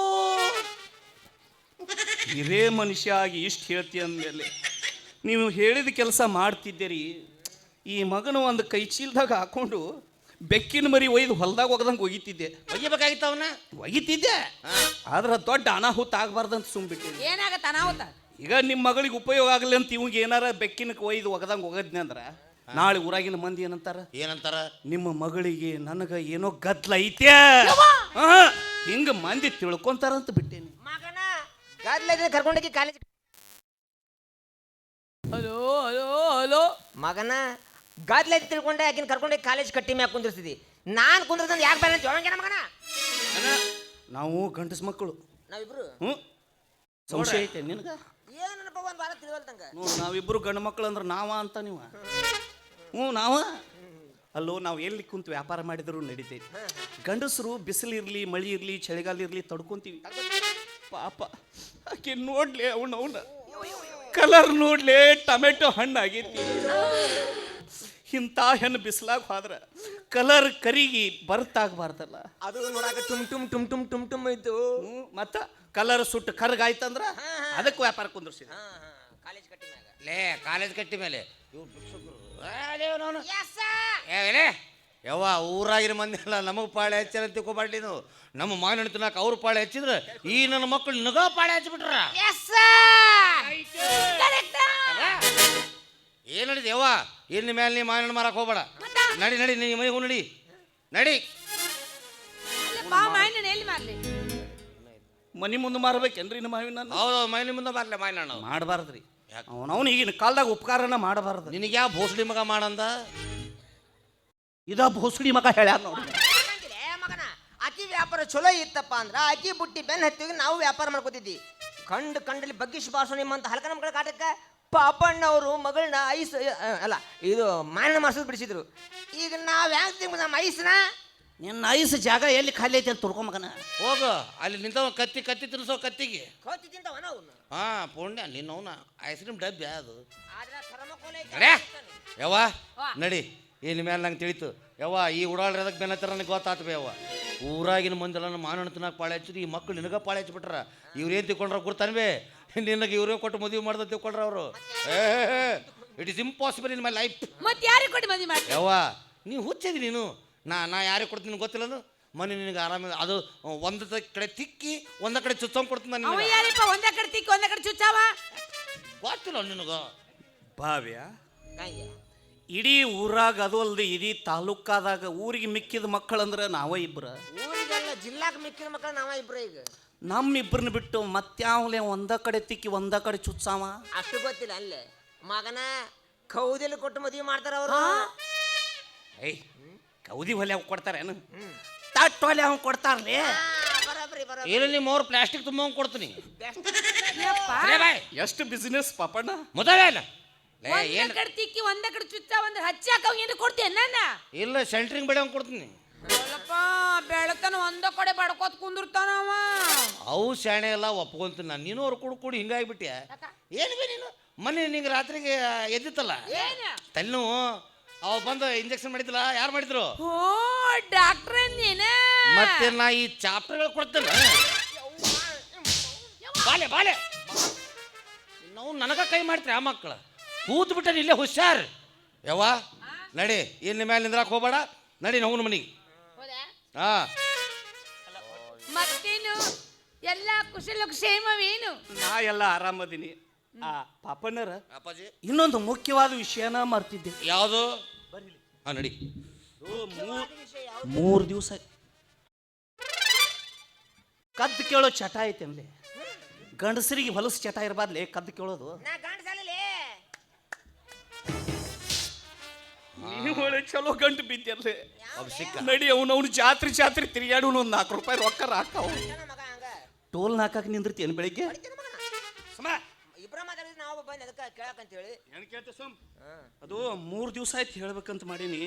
ಹಿರೇ ಮನುಷ್ಯ ಆಗಿ ಇಷ್ಟು ಹೇಳ್ತಿ ಅಂದಮೇಲೆ ನೀವು ಹೇಳಿದ ಕೆಲಸ ಮಾಡ್ತಿದ್ದೀರಿ ಈ ಮಗನ ಒಂದು ಕೈ ಚೀಲದಾಗ ಹಾಕೊಂಡು ಬೆಕ್ಕಿನ ಮರಿ ಒಯ್ದು ಹೊಲದಾಗ ಒಗದಂಗೆ ಒಗಿತಿದ್ದೆ ಒಗಿಬೇಕಾಗಿತ್ತು ಅವನ್ನ ಒಗಿತಿದ್ದೆ ಆದ್ರೆ ದೊಡ್ಡ ಅನಾಹುತ ಆಗಬಾರ್ದಂತ ಸುಮ್ಬಿಟ್ಟಿದ್ದೆ ಏನಾಗತ್ತ ಅನಾಹುತ ಈಗ ನಿಮ್ಮ ಮಗಳಿಗೆ ಉಪಯೋಗ ಆಗಲಿ ಅಂತ ಇವಂಗೆ ಏನಾರ ಬೆಕ್ಕಿನ ಒಯ್ದು ಒಗದಂಗೆ ಒಗದ್ನೆ ಅಂದ್ರೆ ನಾಳೆ ಊರಾಗಿನ ಮಂದಿ ಏನಂತಾರ ನಿಮ್ಮ ಮಗಳಿಗೆ ನನಗೆ ಏನೋ ಗದ್ಲ ಐತೆ ಹಿಂಗ ಮಂದಿ ತಿಳ್ಕೊಂತಾರಂತ ಬಿಟ್ಟೇನಿ ಮಗನ ಗದ್ಲ ಕರ್ಕೊಂಡೋಗಿ ಕಾಲೇಜ್ ಹಲೋ ಹಲೋ ಹಲೋ ಮಗನ ಗದ್ಲ ತಿಳ್ಕೊಂಡೆ ಆಕಿನ ಕರ್ಕೊಂಡೋಗಿ ಕಾಲೇಜ್ ಕಟ್ಟಿ ಮ್ಯಾಗ ಕುಂದಿರ್ಸಿದಿ ನಾನು ಕುಂದ್ರದಂದು ಯಾಕೆ ಬೇರೆ ಅಂತ ಮಗನ ನಾವು ಗಂಡಸ ಮಕ್ಕಳು ನಾವಿಬ್ರು ಸಂಶಯ ಐತೆ ನಿನಗ ಏನಪ್ಪ ಒಂದು ವಾರ ತಿಳಿವಲ್ದಂಗ ನಾವಿಬ್ರು ಗಂಡು ಮಕ್ಕಳು ಅಂದ್ರೆ ನಾವ ಅಂತ ನೀವು ನಾವ ಅಲ್ಲೋ ನಾವು ಎಲ್ಲಿ ಕುಂತು ವ್ಯಾಪಾರ ಮಾಡಿದ್ರು ನಡೀತೈತಿ ಗಂಡಸರು ಬಿಸಿಲಿರ್ಲಿ ಮಳಿ ಇರ್ಲಿ ಚಳಿಗಾಲ ಇರ್ಲಿ ತಡ್ಕೊಂತೀವಿ ಪಾಪ ಆಕೆ ನೋಡ್ಲಿ ಅವನ ಕಲರ್ ನೋಡ್ಲೆ ಟೊಮೆಟೊ ಹಣ್ಣು ಆಗೈತಿ. ಇಂಥ ಹೆಣ್ಣು ಬಿಸಿಲಾಗ ಹೋದ್ರ ಕಲರ್ ಕರಿಗಿ ಬರ್ತಾಗಬಾರ್ದಲ್ಲ. ಅದು ನೋಡಾಕ ಟುಮ್ ಟುಮ್ ಟುಮ್ ಟುಮ್ ಟುಮ್ ಟುಮ್ ಐತು. ಮತ್ತ ಕಲರ್ ಸುಟ್ಟು ಕರ್ಗಾಯ್ತಂದ್ರ ಅದಕ್ಕೆ ವ್ಯಾಪಾರ ಕುಂದ್ರಿಸಿ. ಕಾಲೇಜ್ ಕಟ್ಟಿ ಮ್ಯಾಗ ಲೇ ಕಾಲೇಜ್ ಕಟ್ಟಿ ಮೇಲೆ ಇವ್ರು ಭಿಕ್ಷುಕರು. ಏ ಯವ್ವ ಊರಾಗಿನ ಮಂದಿ ಎಲ್ಲ ನಮಗೆ ಪಾಳೆ ಹಚ್ಚಾರ ತಿಳ್ಕೊಬಾರ್ಲಿ ನೀವು. ನಮ್ಮ ಮಾವಿನ ತಿನ್ನಕ ಅವ್ರ ಪಾಳೆ ಹಚ್ಚಿದ್ರೆ ಈ ನನ್ನ ಮಕ್ಕಳು ನಿನಗ ಪಾಳೆ ಹಚ್ಚಿಬಿಟ್ರ. ಏನ್ ನಡೀತಿ ಯವ್ವ? ಇನ್ನು ಮೇಲೆ ನೀ ಮಾವಿನ ಮಾರಕ್ಕೆ ಹೋಗ್ಬೇಡ. ನಡಿ ನಡಿ ನೀ ಮನೆಗೆ ನಡಿ ನಡಿ. ಎಲ್ಲಿ ಮಾರ್ಲಿ? ಮನಿ ಮುಂದೆ ಮಾರ್ಬೇಕೇನ್ರಿ ನಮ್ಮ ಮಾವಿನ? ಹೌದು ಮನೆ ಮುಂದೆ ಬರ್ಲೆ ಮಾವಿನ ಹಣ್ಣು ಮಾಡಬಾರ್ದ್ರಿ. ಅವನವನು ಈಗಿನ ಕಾಲದಾಗ ಉಪಕಾರನ ಮಾಡಬಾರ್ದು. ನಿನಗೆ ಯಾವ ಭೋಸಡಿ ಮಗ ಮಾಡಂದ? ಇದ ಭೋಸಡಿ ಮಗ ಹೇಳ್ಯಾರ ನೋಡಿ. ಮಗನ ಅಕ್ಕಿ ವ್ಯಾಪಾರ ಚಲೋ ಇತ್ತಪ್ಪ ಅಂದ್ರ ಅಕ್ಕಿ ಬುಟ್ಟಿ ಬೆನ್ ಹತ್ತಿಗೆ ನಾವು ವ್ಯಾಪಾರ ಮಾಡ್ಕೋತಿದ್ವಿ. ಕಂಡಲ್ಲಿ ಬಗ್ಗಿಸಿ ಬಾಸು ನಿಮ್ಮಂತ ಹಲ್ಕನ ಮಗಳ ಕಾಟಕ್ಕೆ ಪಾಪಣ್ಣವರು ಮಗಳನ್ನ ಐಸ್ ಅಲ್ಲ ಇದು ಮಾನ ಮಾಸದ ಬಿಡಿಸಿದ್ರು. ಈಗ ನಾವ್ ಹೆಂಗ್ ತಿಂಗ್ ನಮ್ಮ ಐಸ್ನ ನಿನ್ನ ಐಸ್ ಜಾಗ ಎಲ್ಲಿ ಖಾಲಿ ಐತಿ ಅಂತ ತುಳ್ಕೊ ಮಗನ. ಹೋಗು ಅಲ್ಲಿ ನಿಂತವ ಕತ್ತಿ ಕತ್ತಿ ತಿನ್ಸೋ ಕತ್ತಿಗೆ. ಕೋತಿ ತಿಂತವನ ಅವನು. ಹಾ ಪುಣ್ಯ ನಿನ್ನವನ ಐಸ್ ಕ್ರೀಮ್ ಡಬ್ಬಿ ಅದು. ಆದ್ರೆ ಥರ್ಮೋಕೋಲ್ ಐತೆ. ನಡೆ ಯವ್ವ ನಡಿ. ಇನ್ನು ಮೇಲೆ ನಂಗೆ ತಿಳಿತು ಯವ್ವ ಈ ಉಡಾಳ್ರಿ ಅದಕ್ಕೆ ಬೆನ್ನತ್ತರ ನನಗೆ ಗೊತ್ತಾತು ಬೇ ಯವ್ವ. ಊರಾಗಿನ ಮಂದಿಲ್ಲ ನಮ್ಮ ಮಾನಣ್ಣ ತಿನ್ನಕ್ಕೆ ಪಾಳೆ ಹಚ್ಚಿದ್ರು ಈ ಮಕ್ಕಳು ನಿನಗ ಪಾಳೆ ಹಚ್ಚಿಬಿಟ್ರ. ಇವ್ರೇನು ತಿಳ್ಕೊಂಡ್ರ ಗುರ್ತಾನೆ ನಿನಗೆ ಇವ್ರೇ ಕೊಟ್ಟು ಮದುವೆ ಮಾಡ್ದ ತಿಳ್ಕೊಂಡ್ರ ಅವರು. It is impossible in my life. ಮತ್ತೆ ಯಾರಿಗೆ ಕೊಟ್ಟು ಮದುವೆ ಮಾಡಿ? ಯವ್ವ ನೀವು ಹುಚ್ಚಿದಿ ನೀನು. ನಾ ಯಾರಿಗೆ ಕೊಡ್ತೀನಿ ಗೊತ್ತಿಲ್ಲ. ಮನೆ ನಿನಗೆ ಆರಾಮ ಅದು ಒಂದು ಕಡೆ ತಿಕ್ಕಿ ಒಂದ ಕಡೆ ಚುಚ್ಚಂಗ್ ಕೊಡ್ತೀನಿ ನಾನು. ಯಾರಿಪ್ಪ ಒಂದೇ ಕಡೆ ತಿಕ್ಕಿ ಒಂದೇ ಕಡೆ ಚುಚ್ಚಾವ? ಗೊತ್ತಿಲ್ಲ ನಿನಗ. ಭಾವ್ಯ ಇಡೀ ಊರಾಗ ಅದು ಅಲ್ದೆ ಇಡೀ ತಾಲೂಕಾದಾಗ ಊರಿಗೆ ಮಿಕ್ಕಿದ ಮಕ್ಕಳಂದ್ರೆ ನಾವ ಇಬ್ರ. ಊರಿಗೆಲ್ಲ ಜಿಲ್ಲಾಕ್ ಮಿಕ್ಕಿದ ಮಕ್ಕಳು ನಾವ ಇಬ್ರು. ಈಗ ನಮ್ಮಿಬ್ಬರನ್ನ ಬಿಟ್ಟು ಮತ್ಯಾವಲೆ ಒಂದ ಕಡೆ ತಿಕ್ಕಿ ಒಂದ ಕಡೆ ಚುಚ್ಚಾವ? ಅಷ್ಟು ಗೊತ್ತಿಲ್ಲ. ಅಲ್ಲೇ ಮಗನ ಕೌದಿಲ್ ಕೊಟ್ಟು ಮದುವೆ ಮಾಡ್ತಾರ ಅವರು. ಏಯ್ ಕೌದಿ ಹೊಲೆ ಅವ್ ಕೊಡ್ತಾರೇನು? ತಟ್ಟು ಹೊಲೆ ಅವ್ ಕೊಡ್ತಾರಲೇ. ಏನು ನಿಮ್ಮ ಅವ್ರು ಪ್ಲಾಸ್ಟಿಕ್ ತುಂಬ ಕೊಡ್ತೀನಿ. ಎಷ್ಟು ಬಿಸಿನೆಸ್ ಪಾಪಣ್ಣ ಮೊದಲೇ ಇಲ್ಲ ಒಂದೇ ಕಡೆ ತಿಕ್ಕಿ ಒಂದೇ ಕಡೆ ಚುಚ್ಚಾವ ಅಂದ್ರೆ ಹಚ್ಚಾಕ ಏನು ಕೊಡ್ತೇನೆ ನನ್ನ? ಇಲ್ಲ ಸೆಂಟ್ರಿಂಗ್ ಬೆಳೆ ಕೊಡ್ತೀನಿ. ಬೆಳತನ ಒಂದ ಕಡೆ ಬಡ್ಕೋತ್ ಕುಂದಿರ್ತಾನವ. ಅವು ಶಾಣೆ ಎಲ್ಲ ಒಪ್ಕೊಂತೀನಿ ನಾನು. ನೀನು ಅವ್ರು ಕುಡ್ಕುಡಿ ಹಿಂಗಾಗಿಬಿಟ್ಯ. ಏನು ಬಿ ನೀನು ಮೊನ್ನೆ ನಿಂಗೆ ರಾತ್ರಿಗೆ ಎದ್ದಿತ್ತಲ್ಲ ತಲೆನೋವು ಅವ ಬಂದು ಇಂಜೆಕ್ಷನ್ ಮಾಡಿದ್ದಿಲ್ಲ ಯಾರು ಮಾಡಿದ್ರು? ಓ ಡಾಕ್ಟ್ರ್ ನೀನ. ಮತ್ತೆ ನಾ ಈ ಚಾಪ್ಟರ್ಗಳು ಕೊಡ್ತೇನೆ. ಬಾಲೆ ಬಾಲೆ ನಾವು ನನಗ ಕೈ ಮಾಡ್ತೀರಿ ಆ ಮಕ್ಕಳು. ಕೂತ್ ಬಿಟ್ಟ ಇಲ್ಲೇ ಹುಷಾರ್ ಯವ್ವ. ನಡಿ ಇನ್ನು ಮೇಲೆ ನಿಂದ್ರಾಕ್ ಹೋಗ್ಬೇಡ. ನಡಿ ನಾವು ಮನೆಗೆ. ಹಾ ಮತ್ತೇನು ಎಲ್ಲ ಕುಶಲ ಕ್ಷೇಮವೇನು? ನಾ ಎಲ್ಲ ಆರಾಮದೀನಿ. ಆ ಪಾಪಣ್ಣರ ಅಪ್ಪಾಜಿ ಇನ್ನೊಂದು ಮುಖ್ಯವಾದ ವಿಷಯನ ಮರ್ತಿದ್ದೆ. ಯಾವುದು? ಹಾ ನಡಿ. 3 ದಿವಸ ಕದ್ದು ಕೇಳೋ ಚಟ ಐತೆ ಅಲ್ಲಿ. ಗಂಡಸರಿಗೆ ಹೊಲಸು ಚಟ ಇರಬಾರ್ಲಿ ಕದ್ದು ಕೇಳೋದು. ನೀವು ಚಲೋ ಗಂಟು ಬಿದ್ದಲ್ಲೇ ನಡಿ. ಅವನವ್ನು ಜಾತ್ರೆ ತಿರುಗಾಡು. ಒಂದು 4 ರೂಪಾಯಿ ರೊಕ್ಕ ಹಾಕಾವ. ಟೋಲ್ ಹಾಕಕ್ಕೆ ನಿಂದಿರ್ತೀನಿ ಬೆಳಿಗ್ಗೆ. ಅದು 3 ದಿವಸ ಆಯ್ತು ಹೇಳ್ಬೇಕಂತ ಮಾಡೀನಿ.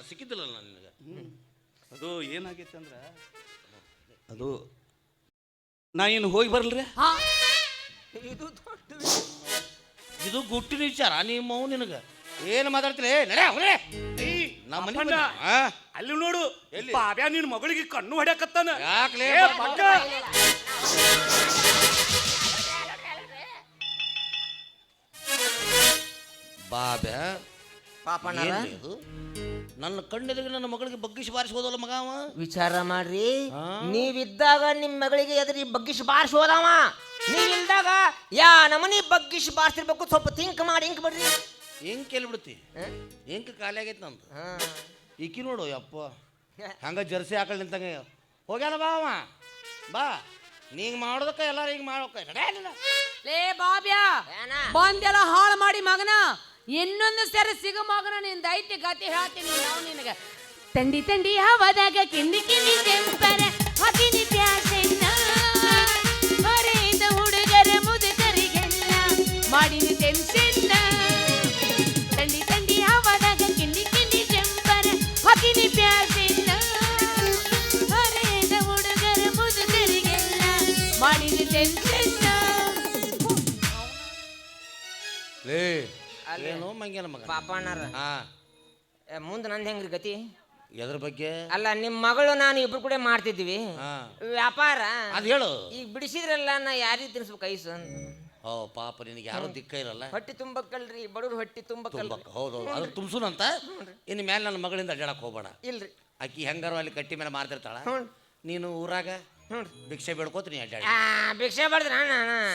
ಸಿಕ್ಕಿದ್ದಿಲ್ಲ ನಿನಗೆ. ಅದು ಏನಾಗೈತೆ ಅಂದ್ರ ಅದು ನಾ ಇನ್ನು ಹೋಗಿ ಬರ್ಲ್ರಿ. ಇದು ಗುಟ್ಟಿನ ವಿಚಾರ. ನಿಮ್ಮ ಅವ್ ನಿನಗೆ ಏನು ಮಾತಾಡ್ತಿಲ್ಲ? ನಡೆ ನಮ್ಮ ಅಲ್ಲಿ ನೋಡು ಬಾಬ್ಯಾ ನಿನ್ ಮಗಳಿಗೆ ಕಣ್ಣು ಹೊಡ್ಯಾಕತ್ತಾನ. ಯಾಕ್ಲೇ ಬಾಬ್ಯಾ ಪಾಪಣ್ಣ ನನ್ನ ಕಣ್ಣೆದುರಿಗೆ ನನ್ನ ಮಗಳಿಗೆ ಬಗ್ಗಿಸಿ ಬಾರಿಸ್ಬೋದಲ್ಲ ಮಗ ಅವ. ವಿಚಾರ ಮಾಡ್ರಿ. ನೀವಿದ್ದಾಗ ನಿಮ್ಮ ಮಗಳಿಗೆ ಎದುರಿ ಬಗ್ಗಿಸಿ ಬಾರಿಸೋದವ. ನೀವಿಲ್ದಾಗ ಯಾ ನಮನಿ ಬಗ್ಗಿಸಿ ಬಾರಿಸಿರ್ಬೇಕು. ಸ್ವಲ್ಪ ಥಿಂಕ್ ಮಾಡಿ ಹಿಂಕ್ ಬಿಡ್ರಿ. ಹೆಂಗ್ ಕೇಳ್ಬಿಡ್ತಿ? ಹೆಂಗ್ ಖಾಲಿ ಆಗೈತೆ ನಂದು. ಈಕಿ ನೋಡು ಯಪ್ಪ ಹಂಗ ಜರ್ಸಿ ಹಾಕಲ್ ನಿಂತಂಗ ಹೋಗ್ಯಾನ ಬಾ ಅವ. ಬಾ ನೀಂಗ್ ಮಾಡೋದಕ್ಕ ಎಲ್ಲಾರು ಹಿಂಗ್ ಮಾಡೋಕ. ಲೇ ಬಾಬ್ಯಾ ಬಂದೆಲ್ಲ ಹಾಳು ಮಾಡಿ ಮಗನ. ಇನ್ನೊಂದು ಸರಿ ಸಿಗ ಮಗನ ನಿಂದ ಐತಿ ಗತಿ ಹೇಳ್ತೀನಿ ನಾವು ನಿನಗ. ತಂಡಿ ತಂಡಿ ಹವದಾಗ ಕಿಂಡಿ ಕಿಂಡಿ ಜಂಪರ ಹದಿನಿ ಪ್ಯಾಸೆನ್ನ ಹೊರೆಯಿಂದ ಹುಡುಗರ ಮುದುಕರಿಗೆಲ್ಲ ಮಾಡಿನ ಟೆನ್ಷನ್ನ. ತಂಡಿ ತಂಡಿ ಹವದಾಗ ಕಿಂಡಿ ಕಿಂಡಿ ಜಂಪರ ಹದಿನಿ ಪ್ಯಾಸೆನ್ನ ಹೊರೆಯಿಂದ ಹುಡುಗರ ಮುದುಕರಿಗೆಲ್ಲ ಮಾಡಿನ ಟೆನ್ಷನ್ನ. ಏನು ಮಂಗ್ಯನ ಮಗ ಪಾಪಣ್ಣಾರ ಹಾ ಮುಂದೆ ನಂದು ಹೆಂಗ್ರಿ ಗತಿ ಎದ್ರ ಬಗ್ಗೆ ಅಲ್ಲ ನಿಮ್ಮ ಮಗಳು ನಾನು ಇಬ್ರು ಕೂಡ ಮಾಡ್ತಿದ್ವಿ ಹಾ ವ್ಯಾಪಾರ ಅದು ಹೇಳು ಈಗ ಬಿಡಿಸಿದ್ರಲ್ಲ ನಾ ಯಾರಿಗೆ ತಿನ್ಸ್ಬೇಕು ಐಸು ಓ ಪಾಪ ನಿನಗೆ ಯಾರು ದಿಕ್ಕ ಇರಲ್ಲ ಹೊಟ್ಟಿ ತುಂಬಕ್ಕಲ್ರಿ ಬಡವ್ರು ಹೊಟ್ಟಿ ತುಂಬಕ್ಕಲ್ರಿ ತುಂಬಕ್ಕ ಹೌದೌದು ಅದ್ರ ತುಂಬಿಸುನಂತ ಇನ್ನು ಮೇಲೆ ನನ್ನ ಮಗಳಿಂದ ಅಡ್ಡಾಡಕ್ ಹೋಗ್ಬೇಡ ಇಲ್ರಿ ಆಕಿ ಹೆಂಗಾರು ಅಲ್ಲಿ ಕಟ್ಟಿ ಮೇಲೆ ಮಾರ್ತಿರ್ತಾಳ ಹ್ಞೂ ನೀನು ಊರಾಗ ಹ್ಞೂ ಭಿಕ್ಷೆ ಬೇಡ್ಕೋತ ನೀ ಅಡ್ಡಾಡಿ ಭಿಕ್ಷೆ ಬಡ್ದ್ರ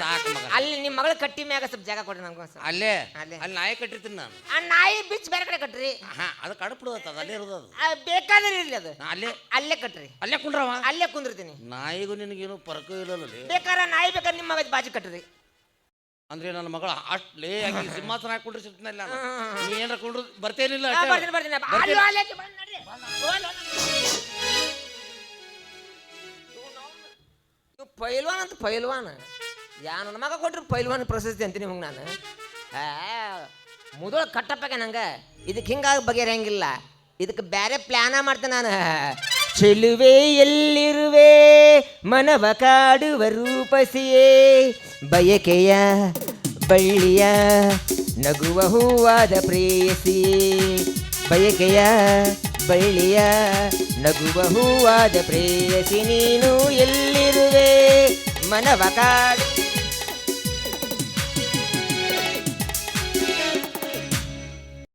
ಸಾಕು ಮಗ ಅಲ್ಲಿ ನಿಮ್ಮ ಮಗಳ ಕಟ್ಟಿ ಮ್ಯಾಗ ಸ್ವಲ್ಪ ಜಾಗ ಕೊಡ್ರಿ ನಮ್ಗೆ ಅಲ್ಲೇ ಅಲ್ಲೇ. ಅಲ್ಲಿ ನಾಯಿ ಕಟ್ಟಿರ್ತೀನಿ ನಾನು ಆ ನಾಯಿ ಬಿಚ್ಚ ಬೇರೆ ಕಡೆ ಕಟ್ರಿ ಹಾ ಅದು ಕಡಪಿಡುತ್ತ ಅದು ಅಲ್ಲೇ ಇರೋದು ಅದು ಬೇಕಾದ್ರೆ ಇರ್ಲಿ ಅದು ನಾ ಅಲ್ಲೇ ಅಲ್ಲೇ ಕಟ್ರಿ ಅಲ್ಲೇ ಕುಂಡ್ರವ ಅಲ್ಲೇ ಕುಂದಿರ್ತೀನಿ ನಾಯಿಗೂ ನಿನಗೇನು ಪರಕೂ ಇಲ್ಲಲ್ಲಿ ಬೇಕಾದ್ರೆ ನಾಯಿ ಬೇಕಾದ್ರೆ ನಿಮ್ಮ ಮಗ ಬಾಜು ಕಟ್ರಿ ಅಂದ್ರೆ ನನ್ನ ಮಗಳ ಅಷ್ಟಲೇ ಆಕಿ ಸಿಂಹಾಸನ ಹಾಕಿ ಕುಂಡ್ರಿಸಿರ್ತೀನಲ್ಲ ನೀ ಏನಾರ ಕುಂಡ್ರು ಬರ್ತೇನಿಲ್ಲ ಅಷ್ಟೇ. ಬರ್ತೀನಿ ಬರ್ತೀನಿ ಬರ್ತೀನಿ. ಅಲ್ಲೋ ಅಲ್ಲೇ ಬನ್ನಿ ನಡ್ರಿ. ಇವ್ ಪೈಲ್ವಾನ್ ಅಂತ ಪೈಲ್ವಾನ್ ನನ್ನ ಮಗ ಕೊಟ್ರು ಪೈಲ್ವಾನ್ ಪ್ರಶಸ್ತಿ ಅಂತೀನಿ ನಿಮಗೆ ನಾನು ಮುದೋಳ ಕಟ್ಟಪ್ಪಗೆ ನಂಗೆ ಇದಕ್ಕೆ ಹಿಂಗಾಗಿ ಬಗೆಹರಿಯಂಗಿಲ್ಲ ಇದಕ್ಕೆ ಬೇರೆ ಪ್ಲಾನ ಮಾಡ್ತೇನೆ ನಾನು ಚೆಲುವೆ ಎಲ್ಲಿರುವೆ ಮನವ ಕಾಡುವ ರೂಪಸಿಯೇ ಬಯಕೆಯ ಬಳ್ಳಿಯ ನಗುವ ಹೂವಾದ ಪ್ರೇಯಸಿಯೇ ಬಯಕೆಯ ಬಳ್ಳಿಯ ನಗುವ ಹೂವಾದ ಪ್ರೇಯಸಿ ನೀನು ಎಲ್ಲಿರುವೆ ಮನವ ಕಾಡು